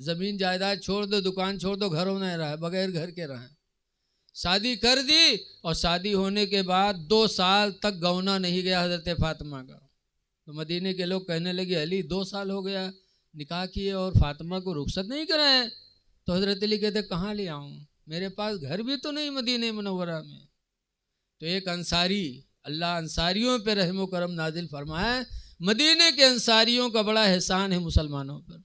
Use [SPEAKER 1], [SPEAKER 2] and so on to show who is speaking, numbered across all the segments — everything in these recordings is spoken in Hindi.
[SPEAKER 1] जमीन जायदाद छोड़ दो, दुकान छोड़ दो, घरों में रहा, बगैर घर के रहा। शादी कर दी और शादी होने के बाद 2 साल तक गौना नहीं गया हजरत फातिमा का। तो मदीने के लोग कहने लगे अली 2 साल हो गया निकाह किए और फातिमा को रुखसत नहीं कराए। तो हजरत अली कहते कहाँ ले आऊँ, मेरे पास घर भी तो नहीं मदीने मुनव्वरा में। तो एक अंसारी, अल्लाह अंसारियों पे रहमो करम नाजिल फरमाए, मदीने के अंसारियों का बड़ा एहसान है मुसलमानों पर।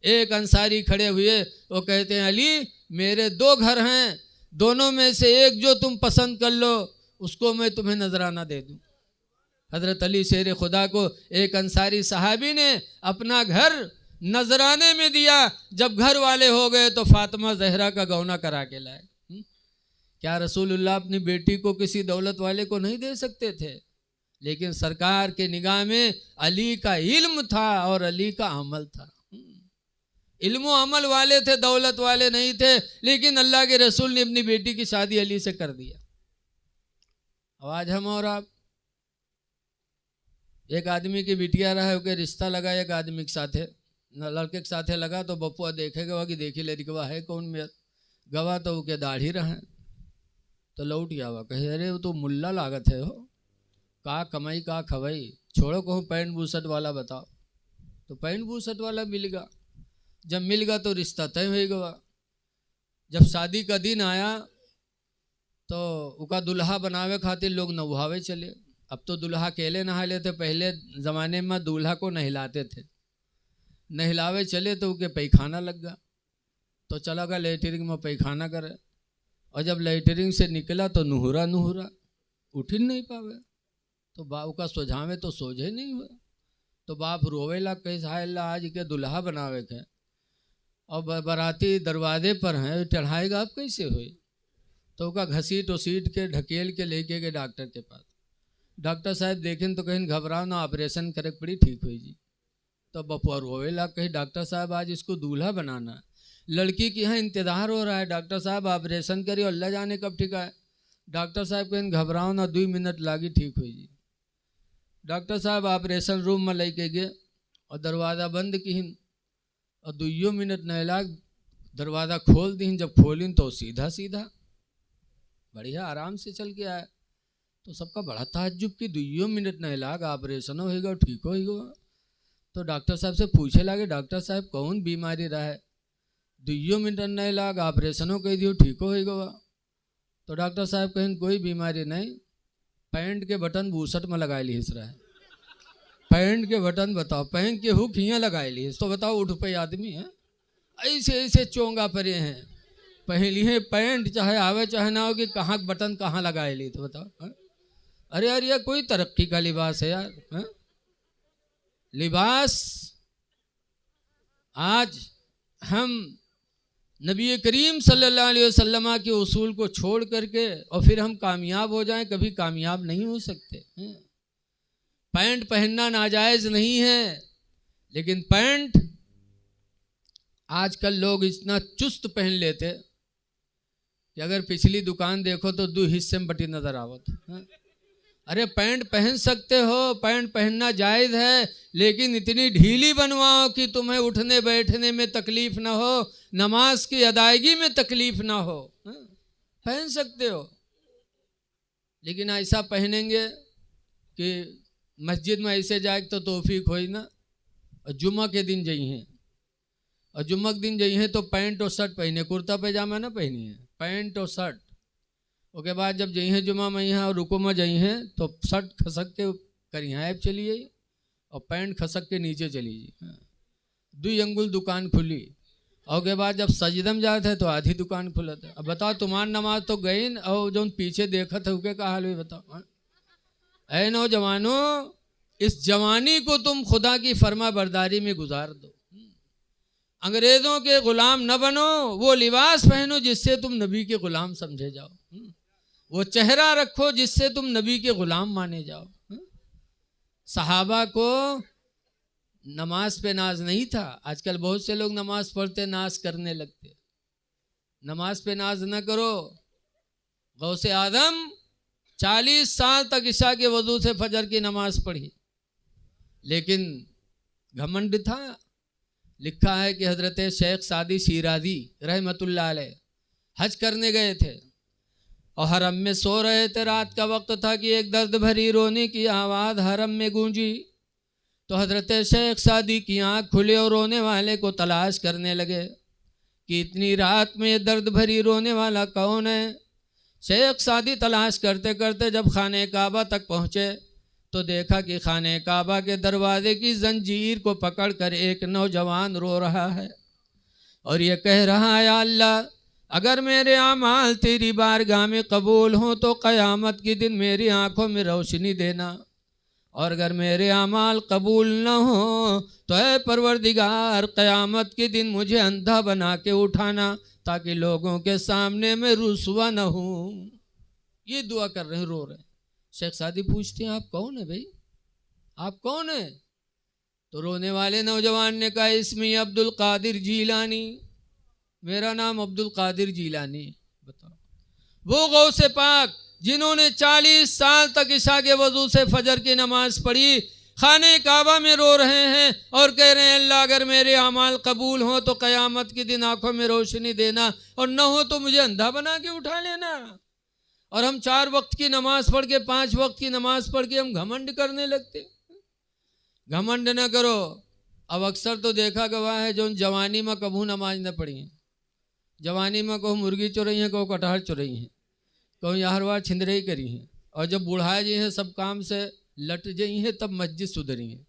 [SPEAKER 1] एक अंसारी खड़े हुए, वो कहते हैं अली मेरे 2 घर हैं, दोनों में से एक जो तुम पसंद कर लो उसको मैं तुम्हें नजराना दे दूं। हजरत अली शेर खुदा को एक अंसारी सहाबी ने अपना घर नजराने में दिया। जब घर वाले हो गए तो फातिमा जहरा का गौना करा के लाए। क्या रसूलुल्लाह अपनी बेटी को किसी दौलत वाले को नहीं दे सकते थे? लेकिन सरकार के निगाह में अली का इल्म था और अली का अमल था। इल्म अमल वाले थे, दौलत वाले नहीं थे। लेकिन अल्लाह के रसूल ने अपनी बेटी की शादी अली से कर दिया। अब आज हम और आप, एक आदमी की बिटिया रहा है, रिश्ता लगा एक आदमी के साथ है, लड़के के साथ लगा तो बपुआ देखेगा कि देखी लड़कवा है कौन में गवा, तो के दाढ़ी रहे तो लौट गया हुआ, कहे अरे वो तो मुल्ला लागत है हो, का कमाई का खवाई, छोड़ो कहूँ पैंट बूसट वाला बताओ। तो पैंट बूसट वाला मिल गया। जब मिल गया तो रिश्ता तय हो गया। जब शादी का दिन आया तो उका दुल्हा बनावे खातिर लोग नवहावे चले। अब तो दुल्हा अकेले नहा लेते, पहले ज़माने में दूल्हा को नहलाते थे। नहलावे चले तो उके पैखाना लग गया, तो चला गया लेटरिंग में पैखाना करे। और जब लेटरिंग से निकला तो नुहरा उठ ही नहीं पावे। तो बाप का सोझावे तो सोझे नहीं हुए। तो बाप रोवेला, कैसा अल्लाह आज के दुल्हा बनावे के और बाराती दरवाजे पर हैं, चढ़ाएगा आप कैसे हुई? तो का घसीट उसीट के ढकेल के लेके गए डॉक्टर के पास। डॉक्टर साहब देखें तो कहीं घबराओ ना, ऑपरेशन करे पड़ी ठीक हुई जी। तो बपुआ रोवेला, कहीं डॉक्टर साहब आज इसको दूल्हा बनाना है, लड़की के यहाँ इंतज़ार हो रहा है, डॉक्टर साहब ऑपरेशन करिए, अल्लाह जाने कब ठीक है। डॉक्टर साहब कहीं घबराओ ना, 2 मिनट लागी ठीक हुई जी। डॉक्टर साहब ऑपरेशन रूम में लेके गए और दरवाज़ा बंद किन और 2 मिनट नहीं लाग दरवाज़ा खोल दी। जब खोलिन तो सीधा सीधा बढ़िया आराम से चल के आया। तो सबका बड़ा ताज्जुब कि 2 मिनट नहीं लाग ऑपरेशन होगा ठीक होगा। तो डॉक्टर साहब से पूछे लगे, डॉक्टर साहब कौन बीमारी रहा है, 2 मिनट नहीं लाग ऑपरेशनों कह दियो ठीक होगा। तो डॉक्टर साहब कहें कोई बीमारी नहीं, पैंट के बटन बूसट में लगाए ली रहा है। पैंट के बटन बताओ, पैंट के हुक यहाँ लगाए लिए, तो बताओ उठ पे आदमी है ऐसे ऐसे चोंगा परे हैं, पहली है पैंट चाहे आवे चाहे ना हो कि कहाँ बटन कहाँ लगाए ली, तो बताओ है? अरे यार ये कोई तरक्की का लिबास है यार है? लिबास आज हम नबी करीम सल्लल्लाहु अलैहि वसल्लम के उसूल को छोड़ करके और फिर हम कामयाब हो जाएं, कभी कामयाब नहीं हो सकते हैं। पैंट पहनना नाजायज़ नहीं है, लेकिन पैंट आजकल लोग इतना चुस्त पहन लेते कि अगर पिछली दुकान देखो तो 2 हिस्से में बटी नजर आवत है। अरे पैंट पहन सकते हो, पैंट पहनना जायज़ है, लेकिन इतनी ढीली बनवाओ कि तुम्हें उठने बैठने में तकलीफ ना हो, नमाज की अदायगी में तकलीफ ना हो। पहन सकते हो, लेकिन ऐसा पहनेंगे कि मस्जिद में ऐसे जाए तो तौफीक होई ना। और जुम्मा के दिन जाई हैं, और जुम्मा के दिन जाई हैं तो पैंट और शर्ट पहने, कुर्ता पैजामा ना पहनी है, पैंट और शर्ट। उसके बाद जब जई हैं जुम्मा में यहाँ और रुको में जई हैं तो शर्ट खसक के करी ऐप चलिए और पैंट खसक के नीचे चली 2 अंगुल दुकान खुली। और के बाद जब सजदम जाते हैं तो आधी दुकान खुला था। अब बताओ तुम्हारी नमाज तो गई और जो पीछे देखा था उसके का हाल हुई बताओ। ऐ नौजवानों, इस जवानी को तुम खुदा की फर्मा बरदारी में गुजार दो। अंग्रेजों के गुलाम न बनो, वो लिबास पहनो जिससे तुम नबी के गुलाम समझे जाओ, वो चेहरा रखो जिससे तुम नबी के गुलाम माने जाओ। सहाबा को नमाज पे नाज नहीं था। आजकल बहुत से लोग नमाज पढ़ते नाज करने लगते। नमाज पे नाज न करो। गौसे आदम 40 साल तक ईशा के वजू से फजर की नमाज पढ़ी, लेकिन घमंड था। लिखा है कि हज़रत शेख सादी शिराज़ी रहमतुल्लाह अलैह हज करने गए थे और हरम में सो रहे थे। रात का वक्त था कि एक दर्द भरी रोने की आवाज़ हरम में गूंजी। तो हज़रत शेख सादी की आँख खुले और रोने वाले को तलाश करने लगे कि इतनी रात में ये दर्द भरी रोने वाला कौन है। शेख सादी तलाश करते करते जब खाने काबा तक पहुँचे तो देखा कि खाने काबा के दरवाजे की जंजीर को पकड़कर एक नौजवान रो रहा है और ये कह रहा है, या अल्लाह, अगर मेरे आमाल तेरी बारगाह में कबूल हों तो क़यामत के दिन मेरी आंखों में रोशनी देना, और अगर मेरे आमाल कबूल न हो तो ऐ परवरदिगार क़यामत के दिन मुझे अंधा बना के उठाना ताकि लोगों के सामने मैं रुसवा न हूँ। ये दुआ कर रहे हैं, रो रहे हैं। शेख सादी पूछते हैं, आप कौन है भाई, आप कौन है? तो रोने वाले नौजवान ने कहा, इसमें अब्दुल कादिर जीलानी, मेरा नाम अब्दुल कादिर जीलानी। बताओ, वो गौसे पाक जिन्होंने 40 साल तक इशा के वजू से फजर की नमाज पढ़ी, खाने काबा में रो रहे हैं और कह रहे हैं, अल्लाह अगर मेरे अमाल कबूल हो तो क़यामत के दिन आंखों में रोशनी देना, और न हो तो मुझे अंधा बना के उठा लेना। और हम 4 वक्त की नमाज पढ़ के 5 वक्त की नमाज पढ़ के हम घमंड करने लगते। घमंड न करो। अब अक्सर तो देखा गवा है जो जवानी में कभू नमाज न पढ़ी है, जवानी में कहो मुर्गी चुरई है, कहो कटहल चुरई है, कहो यारवार छिंदरई करी है, और जब बुढ़ाए जी हैं सब काम से लट गई हैं तब मस्जिद सुधरी है।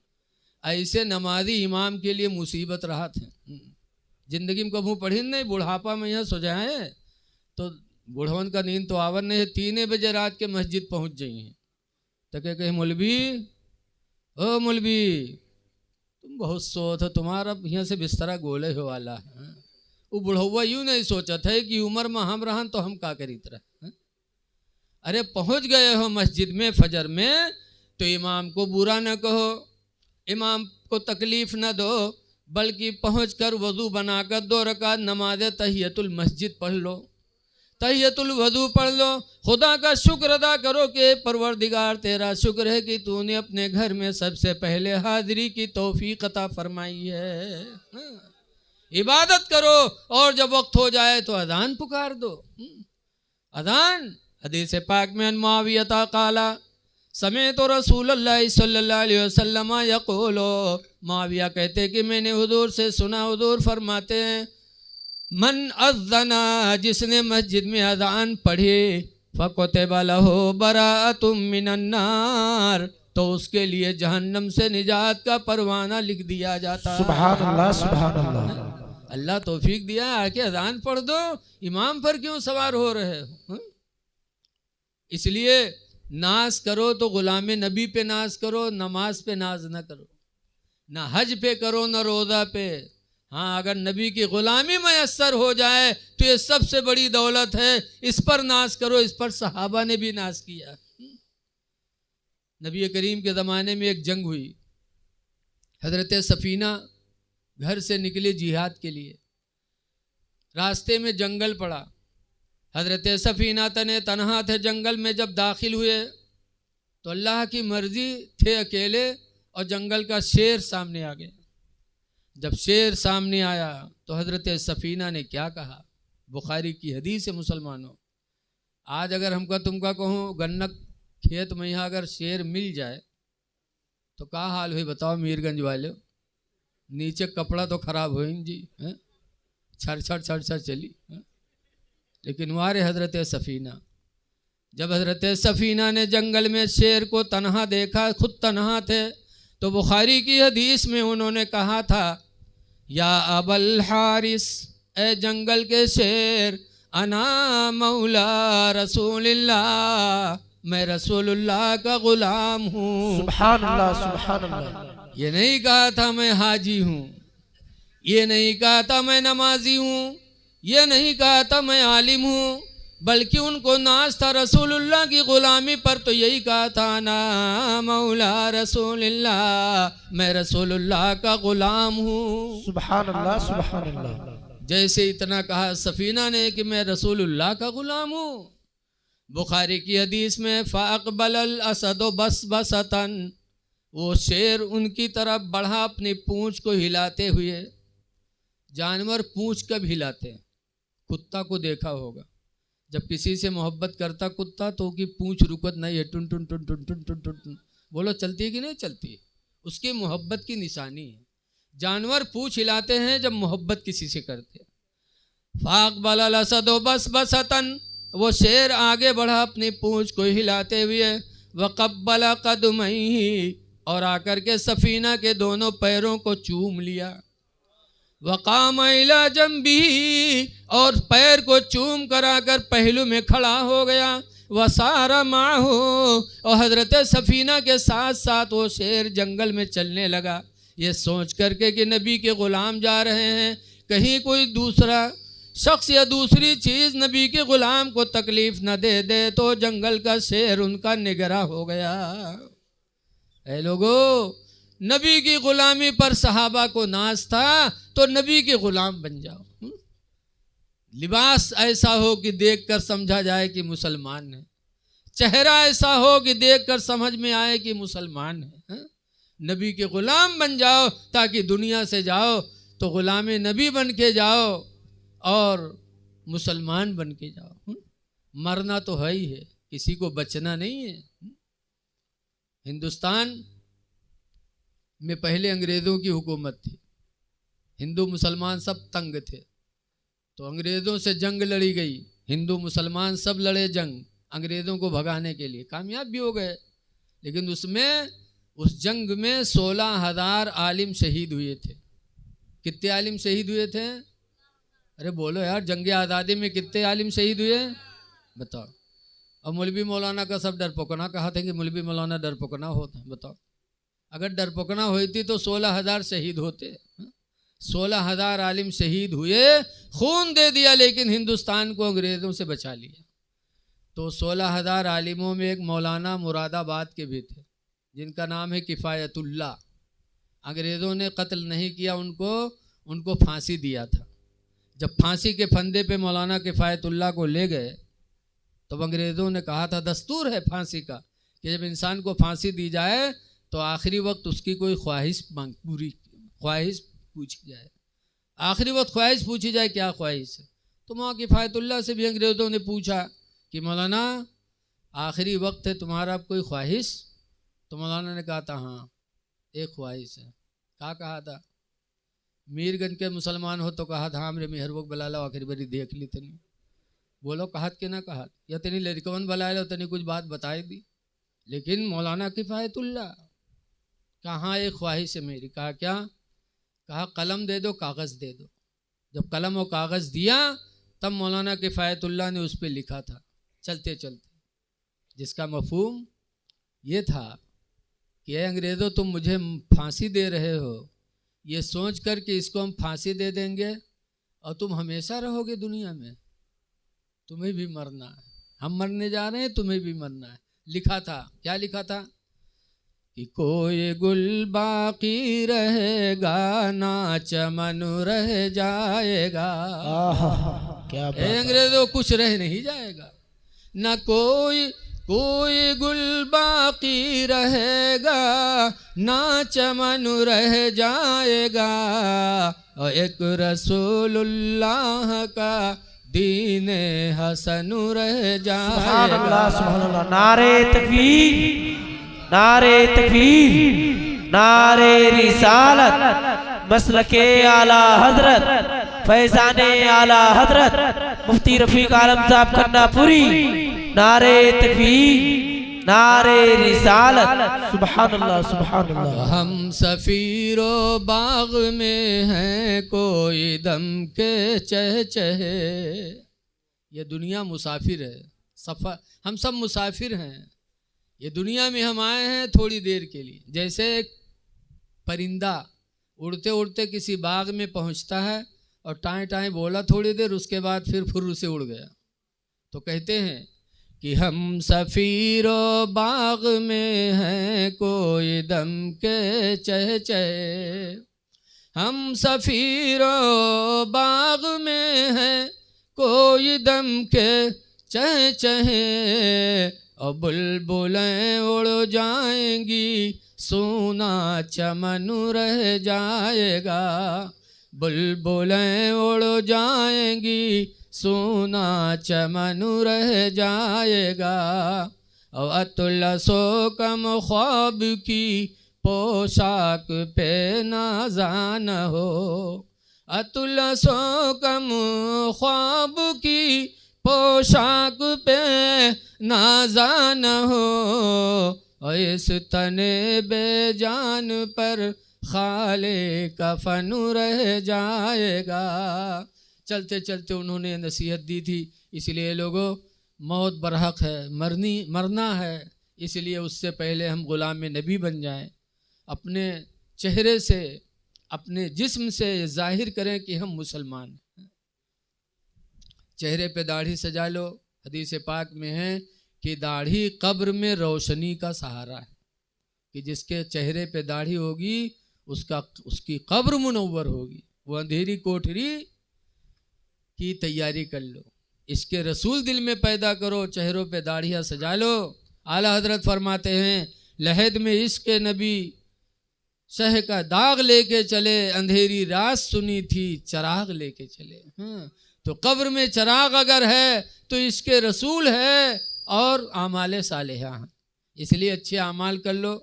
[SPEAKER 1] ऐसे नमाजी इमाम के लिए मुसीबत रहा थे। जिंदगी में कभू पढ़ी नहीं, बुढ़ापा में यहाँ सुझाए तो बुढ़वन का नींद तो आवर नहीं है, 3 बजे रात के मस्जिद पहुँच गई हैं। तो कहे मौलवी, ओ मौलवी, तुम बहुत सोच हो, तुम्हारा यहाँ से बिस्तरा गोले हो वाला है। वो बुढ़ौवा यूँ नहीं सोचा था कि उम्र में हम रहन तो हम का करी तरह। अरे पहुँच गए हो मस्जिद में फजर में तो इमाम को बुरा न कहो, इमाम को तकलीफ़ न दो, बल्कि पहुँचकर वज़ू बनाकर 2 रकात नमाज तहियतुल मस्जिद पढ़ लो, तहियतुल वज़ू पढ़ लो। खुदा का शुक्र अदा करो कि परवरदिगार तेरा शुक्र है कि तूने अपने घर में सबसे पहले हाज़िरी की तौफीक अता फरमाई है। इबादत करो और जब वक्त हो जाए तो अजान पुकार दो। अजान हदीस पाक में मुआविया काला समय तो रसूलुल्लाह सल्लल्लाहु अलैहि वसल्लम यक़ूलो, मुआविया कहते कि मैंने हुजूर से सुना, हुजूर फरमाते हैं, मन अज़्ज़ना, जिसने मस्जिद में अजान पढ़ी, फ़कुतिबा लहू बराअतुम मिनन नार, तो उसके लिए जहन्नम से निजात का परवाना लिख दिया जाता है।
[SPEAKER 2] सुभान अल्लाह, सुभान अल्लाह।
[SPEAKER 1] अल्लाह तौफीक दिया, आके अजान पढ़ दो, इमाम पर क्यों सवार हो रहे हो? इसलिए नाज करो तो गुलाम नबी पे नाज करो, नमाज पे नाज न करो, ना हज पे करो ना रोज़ा पे। हाँ, अगर नबी की ग़ुलामी मैसर हो जाए तो ये सबसे बड़ी दौलत है, इस पर नाज करो। इस पर सहाबा ने भी नाज किया। नबी करीम के ज़माने में एक जंग हुई, हज़रत सफ़ीना घर से निकले जिहाद के लिए, रास्ते में जंगल पड़ा, हज़रत सफ़ीना तन्हा थे जंगल में। जब दाखिल हुए तो अल्लाह की मर्ज़ी थे अकेले और जंगल का शेर सामने आ गया। जब शेर सामने आया तो हज़रत सफ़ीना ने क्या कहा, बुखारी की हदीस है मुसलमानों। आज अगर हमका तुमका कहूँ गन्ना खेत में यहाँ अगर शेर मिल जाए तो क्या हाल हुई बताओ मीरगंज वाले, नीचे कपड़ा तो ख़राब हो जी, छड़ छड़ छड़ छड़ चली। लेकिन वारे हज़रत सफ़ीना, जब हज़रत सफ़ीना ने जंगल में शेर को तन्हा देखा, खुद तन्हा थे, तो बुखारी की हदीस में उन्होंने कहा था, या अबल हारिस, ए जंगल के शेर, अना मौला रसूलिल्लाह, मैं रसूलुल्लाह का ग़ुलाम हूँ।
[SPEAKER 2] सुभान अल्लाह, सुभान अल्लाह।
[SPEAKER 1] ये नहीं कहा था मैं हाजी हूँ, ये नहीं कहा था मैं नमाजी हूँ, ये नहीं कहा था मैं आलिम हूँ, बल्कि उनको नाज था रसूलुल्लाह की ग़ुलामी पर। तो यही कहा था, ना मौला रसूलुल्लाह, मैं रसूलुल्लाह का ग़ुलाम हूँ।
[SPEAKER 2] सुभान अल्लाह, सुभान अल्लाह।
[SPEAKER 1] जैसे इतना कहा सफ़ीना ने कि मैं रसूलुल्लाह का ग़ुलाम हूँ। बुखारी की हदीस में फ़अक़बलल असदो बसबसतन, वो शेर उनकी तरफ बढ़ा अपनी पूँछ को हिलाते हुए। जानवर पूंछ कब हिलाते हैं? कुत्ता को देखा होगा, जब किसी से मोहब्बत करता कुत्ता तो उसकी पूंछ रुकत नहीं है, टुन टुन टुन टुन टुन टुन टुन, बोलो चलती है कि नहीं चलती है? उसकी मोहब्बत की निशानी है। जानवर पूंछ हिलाते हैं जब मोहब्बत किसी से करते हैं। फाक़बल अलअसदु बसबसतन, वो शेर आगे बढ़ा अपनी पूंछ को हिलाते हुए, वक़ब्बल क़दमैहि, और आकर के सफीना के दोनों पैरों को चूम लिया। वक़ाम इला जंबिही, और पैर को चूम कर आकर पहलू में खड़ा हो गया। वसारा माहू, और हजरत सफीना के साथ साथ वो शेर जंगल में चलने लगा, ये सोच करके कि नबी के ग़ुलाम जा रहे हैं, कहीं कोई दूसरा शख्स या दूसरी चीज़ नबी के ग़ुलाम को तकलीफ़ न दे दे। तो जंगल का शेर उनका निगरां हो गया। ऐ लोगो, नबी की ग़ुलामी पर सहाबा को नाज था, तो नबी के ग़ुलाम बन जाओ। लिबास ऐसा हो कि देखकर समझा जाए कि मुसलमान है, चेहरा ऐसा हो कि देखकर समझ में आए कि मुसलमान है। नबी के ग़ुलाम बन जाओ, ताकि दुनिया से जाओ तो ग़ुलाम नबी बन के जाओ और मुसलमान बन के जाओ। मरना तो है ही है, किसी को बचना नहीं है। हिंदुस्तान में पहले अंग्रेज़ों की हुकूमत थी, हिंदू मुसलमान सब तंग थे, तो अंग्रेज़ों से जंग लड़ी गई, हिंदू मुसलमान सब लड़े जंग अंग्रेज़ों को भगाने के लिए, कामयाब भी हो गए। लेकिन उस जंग में 16,000 आलिम शहीद हुए थे। कितने आलिम शहीद हुए थे? अरे बोलो यार, जंग आज़ादी में कितने आलिम शहीद हुए बताओ। और मौलवी मौलाना का सब डरपोकना कहा था कि मौलवी मौलाना डरपोकना होता, बताओ अगर डरपोकना हुई थी तो 16,000 शहीद होते। 16,000 आलिम शहीद हुए, खून दे दिया, लेकिन हिंदुस्तान को अंग्रेज़ों से बचा लिया। तो 16,000 आलिमों में एक मौलाना मुरादाबाद के भी थे, जिनका नाम है किफ़ायतुल्लाह। अंग्रेज़ों ने कत्ल नहीं किया उनको फांसी दिया था। जब फांसी के फंदे पे मौलाना किफ़ायतुल्लाह को ले गए, तब अंग्रेज़ों ने कहा था, दस्तूर है फांसी का कि जब इंसान को फांसी दी जाए तो आखिरी वक्त उसकी कोई ख्वाहिश पूछी जाए, आखिरी वक्त ख्वाहिश पूछी जाए, क्या ख्वाहिश है। तो मौलाना किफ़ायतुल्लाह से भी अंग्रेज़ों ने पूछा कि मौलाना आखिरी वक्त है, तुम्हारा कोई ख्वाहिश? तो मौलाना ने कहा था, हाँ एक ख्वाहिश है। क्या कहा था? मीरगंज के मुसलमान हो तो कहा था, हाँ मेरे मेहर वक्त बला लो, आखिरी बारी देख ली तनी, बोलो कहत के ना कहत, या तनी लड़कवन बला लो, तनी कुछ बात बताई दी। लेकिन मौलाना किफ़ायतुल्लाह, कहाँ एक ख्वाहिश है मेरी। कहा क्या? कहा कलम दे दो, कागज़ दे दो। जब कलम और कागज़ दिया, तब मौलाना किफ़ायतुल्लाह ने उस पर लिखा था चलते चलते, जिसका मफ़हूम ये था कि अंग्रेज़ों तुम मुझे फांसी दे रहे हो, ये सोच कर कि इसको हम फांसी दे देंगे और तुम हमेशा रहोगे दुनिया में, तुम्हें भी मरना है, हम मरने जा रहे हैं, तुम्हें भी मरना है। लिखा था, क्या लिखा था कि कोई गुल बाकी रहेगा ना चमन रह जाएगा।
[SPEAKER 2] क्या बात।
[SPEAKER 1] अंग्रेजों कुछ रह नहीं जाएगा, ना कोई गुल बाकी रहेगा ना चमन रह जाएगा, और एक रसूलुल्लाह का दीन हसन रह जाएगा।
[SPEAKER 2] सुभान अल्लाह, सुभान अल्लाह। नारे तकबीर, नारे तकबीर, नारे रिसालत, मसलके आला हजरत, फैजाने आला हजरत मुफ्ती रफीक आलम साहब खन्नापुरी। नारे तकबीर, नारे रिसालत, सुभान अल्लाह, सुभान अल्लाह।
[SPEAKER 1] हम सफीरो बाग में हैं, कोई दम के चहचहे। ये दुनिया मुसाफिर है, सफ़र, हम सब मुसाफिर हैं। ये दुनिया में हम आए हैं थोड़ी देर के लिए। जैसे एक परिंदा उड़ते उड़ते किसी बाग में पहुंचता है और टाएं टाएं बोला थोड़ी देर, उसके बाद फिर फुर्र से उड़ गया। तो कहते हैं कि हम सफीरो बाग में हैं, कोई दम के चहचहे। हम सफीरो बाग में हैं, कोई दम के चहचहे, और बुलबुलें उड़ जाएंगी, सोना चमन रह जाएगा। बुलबुलें उड़ जाएंगी, सोना चमन रह जाएगा। और अतुल सो कम ख्वाब की पोशाक पे नाज़ान हो, अतुल सो कम ख्वाब की पोशाक पे नाज़ान हो। और इस तने बेजान पर खाले कफन रह जाएगा। चलते चलते उन्होंने नसीहत दी थी, इसलिए लोगों मौत बरहक है, मरना है, इसलिए उससे पहले हम गुलाम नबी बन जाएं। अपने चेहरे से, अपने जिस्म से जाहिर करें कि हम मुसलमान हैं। चेहरे पे दाढ़ी सजा लो। हदीस पाक में है कि दाढ़ी कब्र में रोशनी का सहारा है, कि जिसके चेहरे पे दाढ़ी होगी उसकी कब्र मुनव्वर होगी। वो अंधेरी कोठरी की तैयारी कर लो, इसके रसूल दिल में पैदा करो, चेहरों पे दाढ़ियाँ सजा लो। आला हजरत फरमाते हैं, लहद में इश्क नबी शह का दाग लेके चले, अंधेरी रात सुनी थी चराग लेके चले। तो कब्र में चराग अगर है तो इसके रसूल है और आमाल सालिहा हैं, इसलिए अच्छे आमाल कर लो।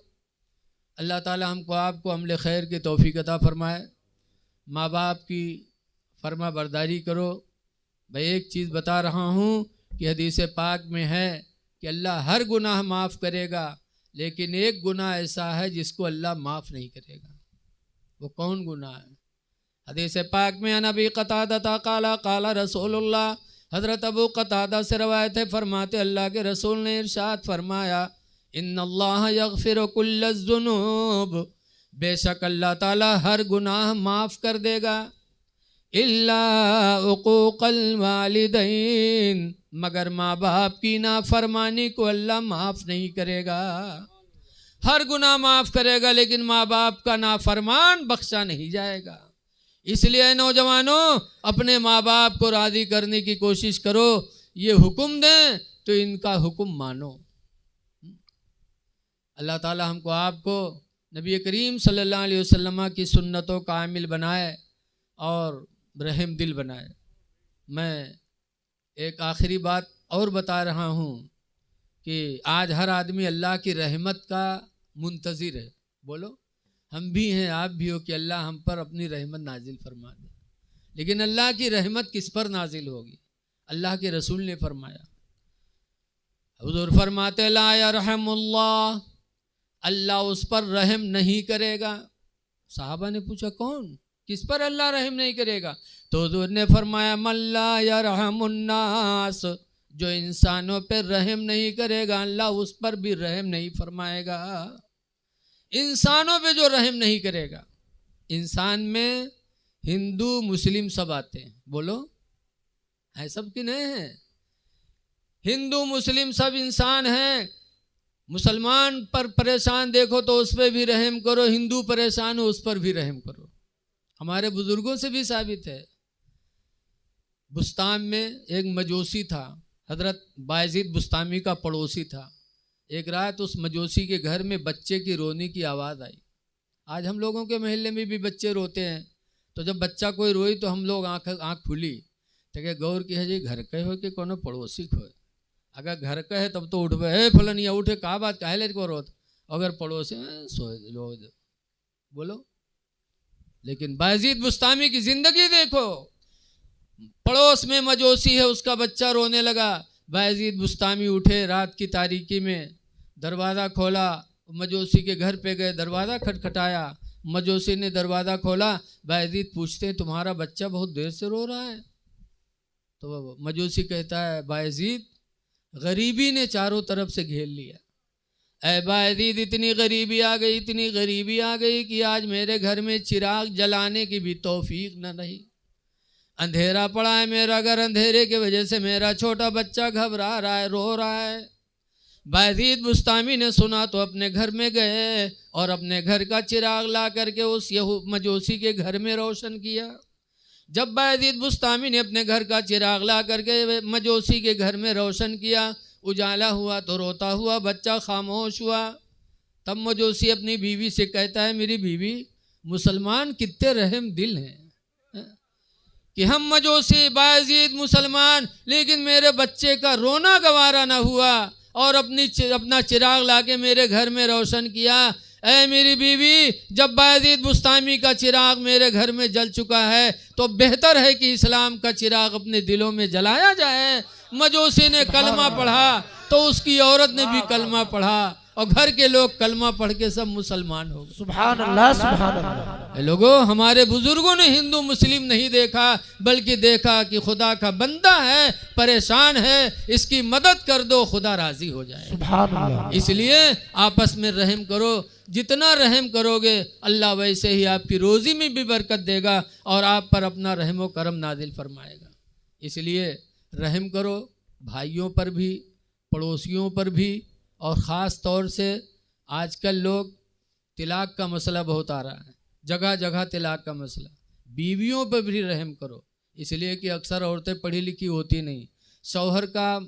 [SPEAKER 1] अल्लाह ताला हमको आपको अमल खैर की तौफीक अता फरमाए। माँ बाप की फरमा बरदारी करो। भाई एक चीज़ बता रहा हूँ कि हदीस पाक में है कि अल्लाह हर गुनाह माफ़ करेगा, लेकिन एक गुनाह ऐसा है जिसको अल्लाह माफ़ नहीं करेगा। वो कौन गुनाह है? हदीस पाक में नबी क़तादा काला काला रसूलुल्लाह, हज़रत अबू क़तादा से रवायत है, फरमाते अल्लाह के रसूल ने इरशाद फरमाया, इन्नल्लाह यग़फ़िरु कुल्ल ज़ुनूब, बेशक अल्लाह ताला हर गुनाह माफ़ कर देगा, इल्ला उक़ूक़ल वालिदैन, मगर माँ बाप की नाफरमानी को अल्लाह माफ़ नहीं करेगा। हर गुनाह माफ़ करेगा लेकिन माँ बाप का नाफरमान बख्शा नहीं जाएगा। इसलिए नौजवानों, अपने माँ बाप को राज़ी करने की कोशिश करो। ये हुक्म दें तो इनका हुक्म मानो। अल्लाह ताला हमको आपको नबी करीम सल्लल्लाहु अलैहि वसल्लम की सुन्नतों का आमिल बनाए और रहम दिल बनाए। मैं एक आखिरी बात और बता रहा हूँ कि आज हर आदमी अल्लाह की रहमत का मुंतज़िर है। बोलो, हम भी हैं, आप भी हो, कि अल्लाह हम पर अपनी रहमत नाजिल फरमा दे। लेकिन अल्लाह की रहमत किस पर नाजिल होगी? अल्लाह के रसूल ने फरमाया, हुज़ूर फरमाते ला यरहमुल्लाह, अल्लाह उस पर रहम नहीं करेगा। साहबा ने पूछा कौन, किस पर अल्लाह रहम नहीं करेगा? तो हुज़ूर ने फरमाया मल्ला यरहमुन्नास, जो इंसानों पर रहम नहीं करेगा अल्लाह उस पर भी रहम नहीं फरमाएगा। इंसानों पे जो रहम नहीं करेगा, इंसान में हिंदू मुस्लिम सब आते हैं। बोलो, है सब कि नहीं है? हिंदू मुस्लिम सब इंसान हैं। मुसलमान पर परेशान देखो तो उस पर भी रहम करो, हिंदू परेशान हो उस पर भी रहम करो। हमारे बुजुर्गों से भी साबित है। बुस्तान में एक मजूसी था, हजरत बायजीद बुस्तामी का पड़ोसी था। एक रात उस मजूसी के घर में बच्चे की रोने की आवाज़ आई। आज हम लोगों के मोहल्ले में भी बच्चे रोते हैं, तो जब बच्चा कोई रोई तो हम लोग आँख खुली तो क्या गौर की है जी घर के हो कि कोनो पड़ोसी को? अगर घर का है तब तो उठ पे फलनिया उठे, कहा बात काहे ले को रोत, अगर पड़ोसी सोए लो। बोलो, लेकिन बायजीद बुस्तामी की ज़िंदगी देखो। पड़ोस में मजूसी है, उसका बच्चा रोने लगा। बायजीद बुस्तामी उठे, रात की तारीकी में दरवाज़ा खोला, मजूसी के घर पे गए, दरवाज़ा खटखटाया। मजूसी ने दरवाज़ा खोला। बायजीद पूछते तुम्हारा बच्चा बहुत देर से रो रहा है? तो मजूसी कहता है बायजीद, गरीबी ने चारों तरफ से घेर लिया। ऐ बायजीद, इतनी गरीबी आ गई, इतनी गरीबी आ गई कि आज मेरे घर में चिराग जलाने की भी तौफीक न रही। अंधेरा पड़ा है मेरा घर, अंधेरे की वजह से मेरा छोटा बच्चा घबरा रहा है, रो रहा है। बायजीद बुस्तामी ने सुना तो अपने घर में गए और अपने घर का चिराग ला करके उस मजूसी के घर में रोशन किया। जब बायजीद बुस्तामी ने अपने घर का चिराग ला करके मजूसी के घर में रोशन किया, उजाला हुआ तो रोता हुआ बच्चा खामोश हुआ। तब मजूसी अपनी बीवी से कहता है, मेरी बीवी, मुसलमान कितने रहम दिल हैं। कि हम मजूसी बायजीद मुसलमान, लेकिन मेरे बच्चे का रोना गवारा न हुआ और अपना चिराग लाके मेरे घर में रोशन किया। ऐ मेरी बीवी, जब बायजीद बुस्तामी का चिराग मेरे घर में जल चुका है तो बेहतर है कि इस्लाम का चिराग अपने दिलों में जलाया जाए। मजूसी ने कलमा पढ़ा तो उसकी औरत ने भी कलमा पढ़ा और घर के लोग कलमा पढ़ के सब मुसलमान हो गए।
[SPEAKER 2] सुभान अल्लाह, सुभान अल्लाह।
[SPEAKER 1] लोगों, हमारे बुजुर्गों ने हिंदू मुस्लिम नहीं देखा, बल्कि देखा कि खुदा का बंदा है, परेशान है, इसकी मदद कर दो, खुदा राजी हो जाए।
[SPEAKER 2] सुभान अल्लाह।
[SPEAKER 1] इसलिए आपस में रहम करो, जितना रहम करोगे अल्लाह वैसे ही आपकी रोजी में भी बरकत देगा और आप पर अपना रहम व करम नाजिल फरमाएगा। इसलिए रहम करो, भाइयों पर भी, पड़ोसियों पर भी, और ख़ास तौर से आजकल लोग तिलाक का मसला बहुत आ रहा है, जगह जगह तिलाक का मसला। बीवियों पर भी रहम करो, इसलिए कि अक्सर औरतें पढ़ी लिखी होती नहीं, शौहर का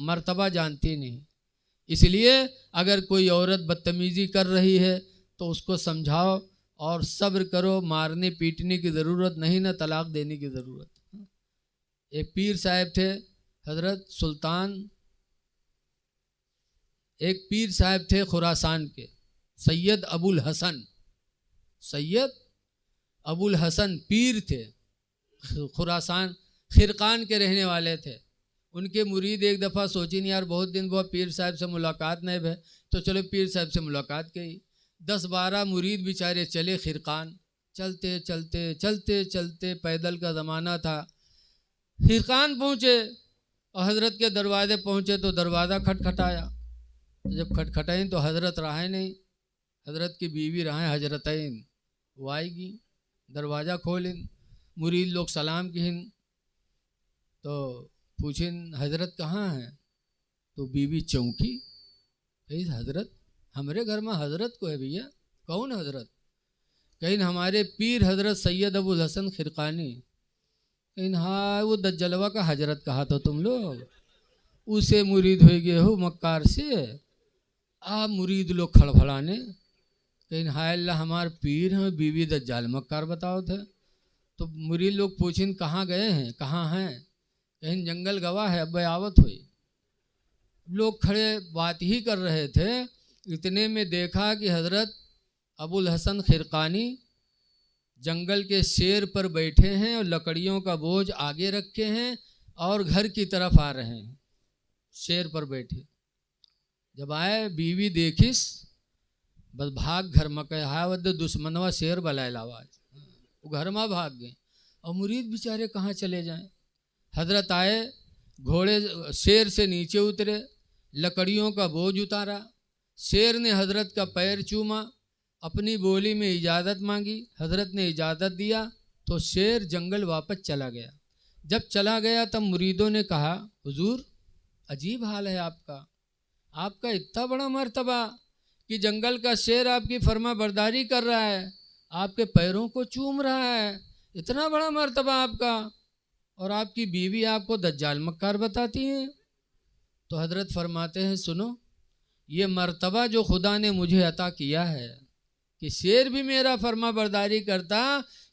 [SPEAKER 1] मर्तबा जानती नहीं। इसलिए अगर कोई औरत बदतमीज़ी कर रही है तो उसको समझाओ और सब्र करो, मारने पीटने की ज़रूरत नहीं, ना तलाक देने की ज़रूरत। एक पीर साहब थे, हज़रत सुल्तान, एक पीर साहब थे खुरासान के, सैयद अबुल हसन, सैयद अबुल हसन पीर थे, खुरासान खिरकान के रहने वाले थे। उनके मुरीद एक दफ़ा सोची नहीं यार बहुत दिन बहुत पीर साहब से मुलाकात नहीं है, तो चलो पीर साहब से मुलाकात की। 10-12 मुरीद बेचारे चले खिरकान, चलते चलते चलते चलते, पैदल का ज़माना था। खिरकान पहुँचे और हज़रत के दरवाजे पहुँचे तो दरवाज़ा खटखटाया। जब खटखटाइन तो हज़रत रहे नहीं, हज़रत की बीवी रहे हजरतैन, वो आएगी, दरवाज़ा खोलिन, मुरीद लोग सलाम किन तो पूछिन हज़रत कहाँ हैं, तो बीवी चौंकी, कहीं हज़रत हमारे घर में हज़रत को है भैया, कौन हज़रत? कहीं हमारे पीर हज़रत सैयद अबुल हसन खिरकानी। कहीं हाँ वो दज्जलवा का हज़रत कहा तो तुम लोग, उसे मुरीद हो गए हो मक्कार से। आप मुरीद लोग खड़खड़ाने, कहीं हाय अल्लाह हमारे पीर हैं, बीवी दज्जाल मक्कार बताओ थे। तो मुरीद लोग पूछिन कहाँ गए हैं, कहाँ हैं? कहीं जंगल गवा है, अब आवत हुई। लोग खड़े बात ही कर रहे थे, इतने में देखा कि हज़रत अबुल हसन खिरकानी जंगल के शेर पर बैठे हैं और लकड़ियों का बोझ आगे रखे हैं और घर की तरफ आ रहे हैं, शेर पर बैठे। जब आए बीवी देखिस, बस भाग घर में कहा वद दुश्मनवा शेर बलायल आवाज, वो घर में भाग गए। और मुरीद बेचारे कहाँ चले जाएं। हजरत आए, घोड़े शेर से नीचे उतरे, लकड़ियों का बोझ उतारा, शेर ने हजरत का पैर चूमा, अपनी बोली में इजाज़त मांगी, हजरत ने इजाज़त दिया तो शेर जंगल वापस चला गया। जब चला गया तब मुरीदों ने कहा हुजूर अजीब हाल है आपका, आपका इतना बड़ा मर्तबा कि जंगल का शेर आपकी फर्मा बरदारी कर रहा है, आपके पैरों को चूम रहा है, इतना बड़ा मर्तबा आपका, और आपकी बीवी आपको दज्जाल मक्कार बताती है। तो हजरत फरमाते हैं सुनो, ये मर्तबा जो खुदा ने मुझे अता किया है कि शेर भी मेरा फर्मा बरदारी करता,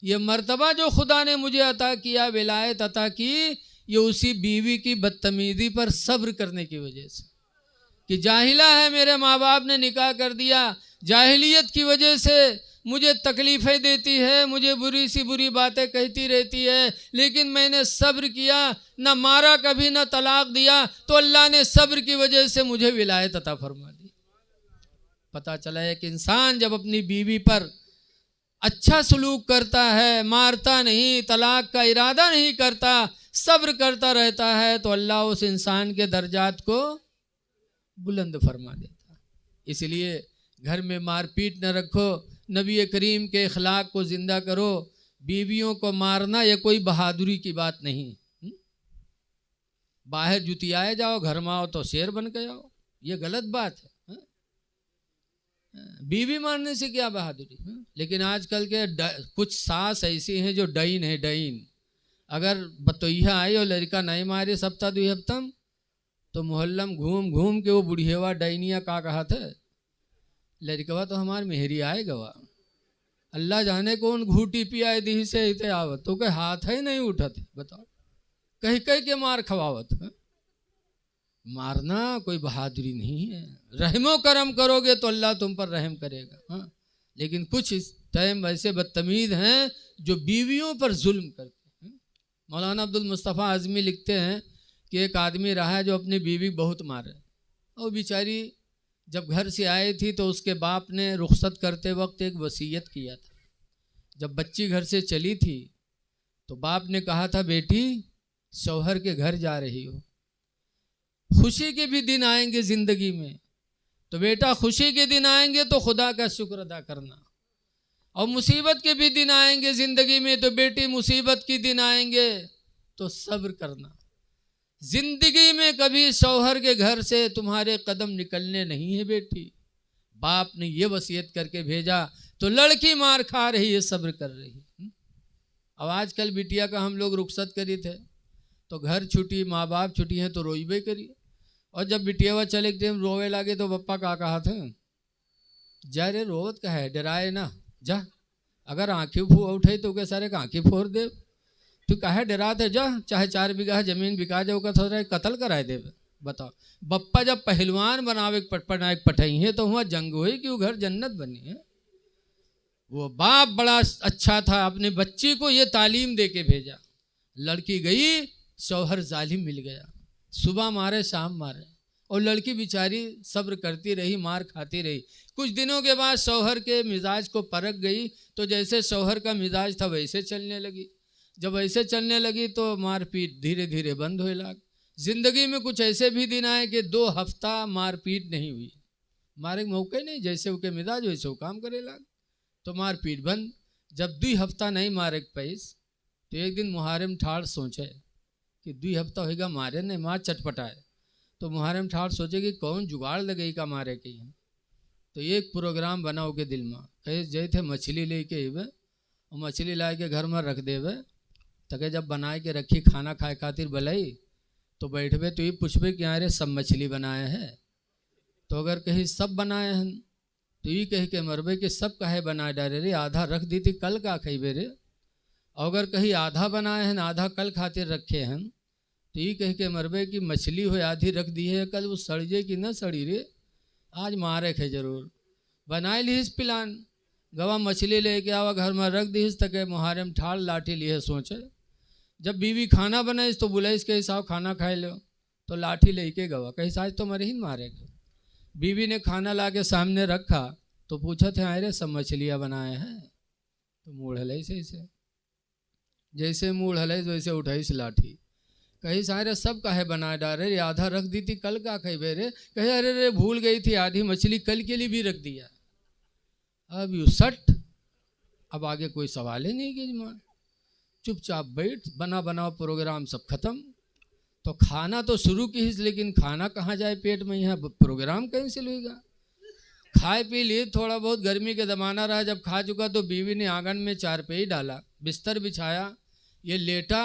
[SPEAKER 1] ये मर्तबा जो खुदा ने मुझे अता किया, विलायत अता की, ये उसी बीवी की बदतमीज़ी पर सब्र करने की वजह से। कि जाहिला है, मेरे माँ बाप ने निकाह कर दिया, जाहिलियत की वजह से मुझे तकलीफ़ें देती है, मुझे बुरी सी बुरी बातें कहती रहती है, लेकिन मैंने सब्र किया, ना मारा कभी, ना तलाक दिया, तो अल्लाह ने सब्र की वजह से मुझे विलायत अता फरमा दी। पता चला एक इंसान जब अपनी बीवी पर अच्छा सलूक करता है, मारता नहीं, तलाक का इरादा नहीं करता, सब्र करता रहता है, तो अल्लाह उस इंसान के दर्जात को बुलंद फरमा देता। इसलिए घर में मारपीट न रखो, नबी करीम के अखलाक को ज़िंदा करो। बीवियों को मारना यह कोई बहादुरी की बात नहीं। बाहर जुतियाए जाओ, घर में आओ तो शेर बन के आओ, ये गलत बात है। बीवी मारने से क्या बहादुरी। लेकिन आजकल के कुछ सास ऐसी हैं जो डईन है, डईन। अगर बतोइया आई और लड़का नहीं मारे सप्ताह दुई हफ्तम, तो मोहल्लम घूम घूम के वो बुढ़ियावा डईनिया का कहा था, लड़कवा तो हमार मेहरी आए गवा, अल्लाह जाने कौन घूटी पियाए दी से इते आवत तो के हाथ है नहीं उठत, बताओ कहीं कहीं के मार खवावत है। मारना कोई बहादुरी नहीं है, रहमो करम करोगे तो अल्लाह तुम पर रहम करेगा। हाँ, लेकिन कुछ इस टाइम ऐसे बदतमीज हैं जो बीवियों पर जुल्म करते हैं। मौलाना अब्दुल मुस्तफ़ा आज़मी लिखते हैं कि एक आदमी रहा है जो अपनी बीवी बहुत मारे, और बेचारी जब घर से आई थी तो उसके बाप ने रुखसत करते वक्त एक वसीयत किया था। जब बच्ची घर से चली थी तो बाप ने कहा था, बेटी शौहर के घर जा रही हो, खुशी के भी दिन आएंगे ज़िंदगी में, तो बेटा खुशी के दिन आएंगे तो खुदा का शुक्र अदा करना, और मुसीबत के भी दिन आएंगे ज़िंदगी में तो बेटी मुसीबत के दिन आएंगे तो सब्र करना। ज़िंदगी में कभी शौहर के घर से तुम्हारे कदम निकलने नहीं है बेटी। बाप ने ये वसीयत करके भेजा तो लड़की मार खा रही है, सब्र कर रही है। अब आजकल बिटिया का हम लोग रुखसत करी थे तो घर छुट्टी, माँ बाप छुट्टी है तो रोईबे करी, और जब बिटिया चले थे रोवे लागे तो पप्पा का कहा था, जा रे रोवत का है, डराए ना जा, अगर आँखें उठे तो के सारे आँखें फोड़ दे, तू काहे डरा थे, जा चाहे 4 बीघा जमीन बिका जाओ का थोड़ा कत्ल कराए दे। बताओ बप्पा जब पहलवान बनावे पटई है तो वहाँ जंग हुई कि वो घर जन्नत बनी है। वो बाप बड़ा अच्छा था, अपने बच्ची को ये तालीम दे के भेजा। लड़की गई, शौहर जालिम मिल गया, सुबह मारे शाम मारे, और लड़की बेचारी सब्र करती रही, मार खाती रही। कुछ दिनों के बाद शौहर के मिजाज को परख गई तो जैसे शौहर का मिजाज था वैसे चलने लगी। जब ऐसे चलने लगी तो मारपीट धीरे धीरे बंद होने लग। जिंदगी में कुछ ऐसे भी दिन आए कि 2 हफ्ता मारपीट नहीं हुई, मारे मौके नहीं, जैसे उनके मिजाज वैसे वो काम करे लग, तो मारपीट बंद। जब 2 हफ्ता नहीं मारे पैस तो एक दिन मुहारम ठाड़ सोचे कि 2 हफ्ता होगा मारे नहीं, मार चटपटाए, तो मुहारम ठाड़ सोचे कि कौन जुगाड़ लगेगी का मारे के। तो एक प्रोग्राम बनाओ के दिल में, कहे जय थे मछली लेके अबे, और मछली ला के घर में रख देवे, तके जब बनाए के रखी खाना खाए खातिर भलाई तो बैठबे तो ये पूछबे कि अरे सब मछली बनाए हैं, तो अगर कहीं सब बनाए हैं तो ये कह के मरबे कि सब काहे बनाए डाले रे, आधा रख दी थी कल का खेबे रे, और अगर कहीं आधा बनाए हैं आधा कल खातिर रखे हैं तो ये कह के मरबे कि मछली हो आधी रख दी है, कल वो सड़ जाए कि न सड़ी रे, आज मारे खे जरूर। बनाए लीस प्लान, गवा मछली लेके आवा घर में रख दी तक मुहारम ठाड़ लाठी लिए सोचे। जब बीवी खाना बनाई तो बुलाइस के हिसाब खाना खाए लो, तो लाठी लेके गवा कहीं आज तो मरे ही मारेगा। बीवी ने खाना ला के सामने रखा तो पूछा थे अरे सब मछलियाँ बनाए हैं, तो मूढ़ हलाई से जैसे मूढ़ हलाई वैसे उठाई से लाठी, कहीं सारे सब काहे बना डाले रे, आधा रख दी थी कल का खेबे रे, कहे अरे रे भूल गई थी आधी मछली कल के लिए भी रख दिया। अब यू सट, अब आगे कोई सवाल ही नहीं कि मां चुपचाप बैठ, बना बनाओ प्रोग्राम सब खत्म। तो खाना तो शुरू की ही, लेकिन खाना कहाँ जाए पेट में, यहाँ प्रोग्राम कैंसिल होगा। खाए पी लिए, थोड़ा बहुत गर्मी के ज़माना रहा, जब खा चुका तो बीवी ने आंगन में चारपाई डाला, बिस्तर बिछाया, ये लेटा।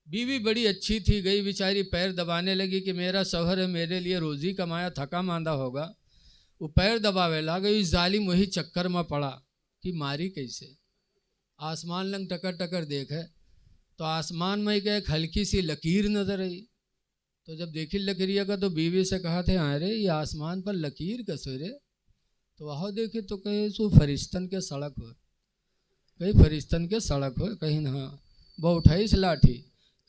[SPEAKER 1] बीवी बड़ी अच्छी थी, गई बेचारी पैर दबाने लगी कि मेरा शौहर है, मेरे लिए रोज़ी कमाया, थका मांदा होगा, वो पैर दबावे लगा। इस जालिम वही चक्कर में पड़ा कि मारी कैसे। आसमान लंग टकर टकर देखे तो आसमान में एक हल्की सी लकीर नजर आई, तो जब देखी लकीरिया का तो बीवी से कहा थे अरे ये आसमान पर लकीर कैसे रे, तो वहाँ देखे तो कहे सो फरिश्तन के सड़क हो, कहीं फरिश्तन के सड़क हो, कहीं हाँ वो उठाई से लाठी,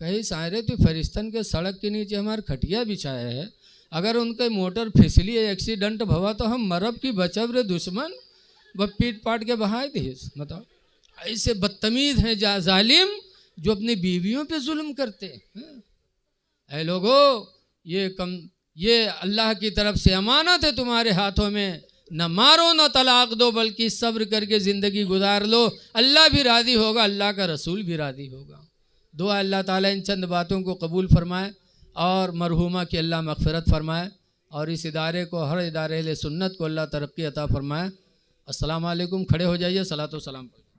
[SPEAKER 1] कहीं सारे तो फरिश्तन के सड़क के नीचे हमारे खटिया बिछाया है, अगर उनके मोटर फिसली एक्सीडेंट भवा तो हम मरब की बचब रे दुश्मन, वह पीट पाट के बहाए थे। बताओ ऐसे बदतमीज हैं जालिम जो अपनी बीवियों पे जुल्म करते हैं। ऐ लोगों, ये अल्लाह की तरफ से अमानत है तुम्हारे हाथों में, न मारो न तलाक दो, बल्कि सब्र करके ज़िंदगी गुजार लो, अल्लाह भी राज़ी होगा, अल्लाह का रसूल भी राज़ी होगा। दुआ अल्लाह ताला इन चंद बातों को कबूल फरमाए और मरहूमा की अल्लाह मग़फ़िरत फरमाए, और इस इदारे को, हर इदारे सुन्नत को अल्लाह तरक्की अता फरमाए। अस्सलाम वालेकुम। खड़े हो जाइए, सलातो सलाम।